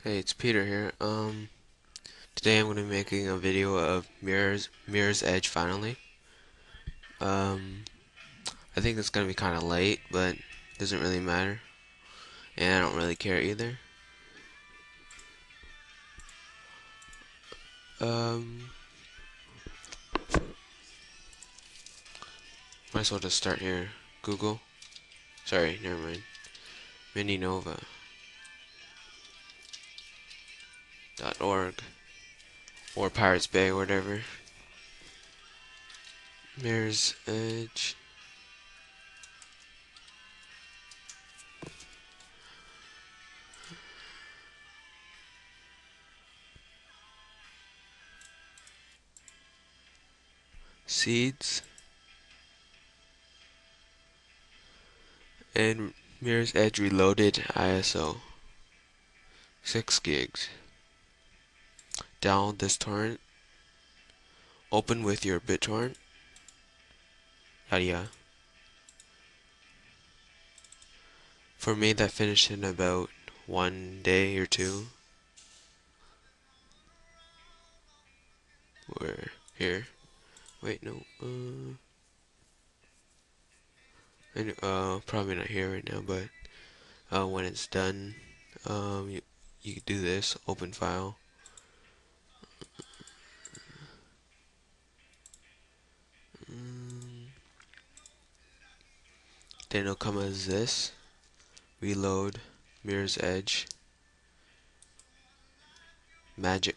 Hey, it's Peter here. Today I'm going to be making a video of Mirror's Edge finally. Um, I think it's going to be kind of late, but it doesn't really matter, and I don't really care either. Um, Might as well just start here. Google. Sorry, never mind. Mininova.org or Pirates Bay or whatever. Mirror's Edge. Seeds. And Mirror's Edge Reloaded ISO. 6 gigs. Download this torrent. Open with your BitTorrent. Yada yada. For me, that finished in about 1 day or two. We're here. Wait, no. Probably not here right now, but when it's done, you do this. Open file. Mm, then it'll come as this. Reload. Mirror's Edge. Magic.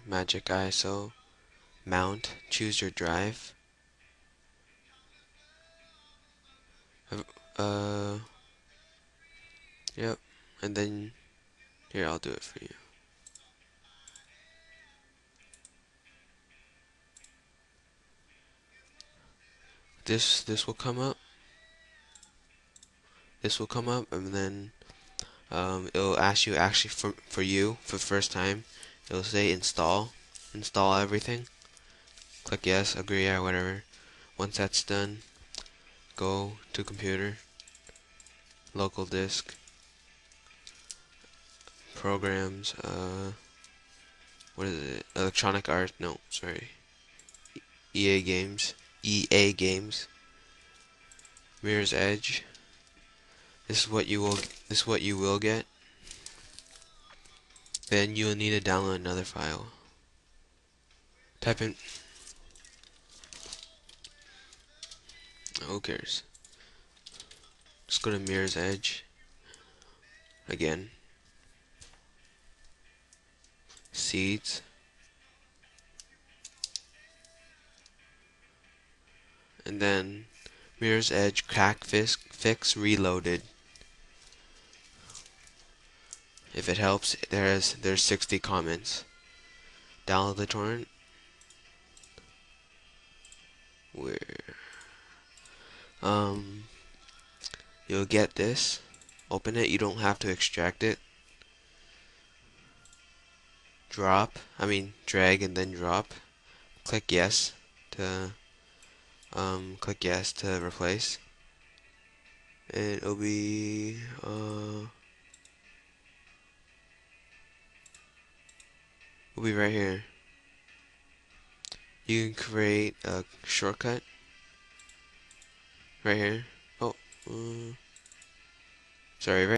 Magic ISO. Mount. Choose your drive. Uh, yep. And then here, I'll do it for you. This will come up. This will come up, and then it'll ask you actually for you for the first time. It'll say install everything. Click yes, agree, yeah, whatever. Once that's done, go to computer, local disk, programs. What is it? Electronic Arts. No, sorry. EA Games. EA Games. Mirror's Edge. This is what you will. This is what you will get. Then you'll need to download another file. Type in. Who cares? Just go to Mirror's Edge. Again. Seeds. And then Mirror's Edge crack fix reloaded. If it helps, there's 60 comments. Download the torrent. Where um you'll get this. Open it. You don't have to extract it. Drag and then drop. Click yes to replace. And it'll be right here. You can create a shortcut right here. Oh, sorry, right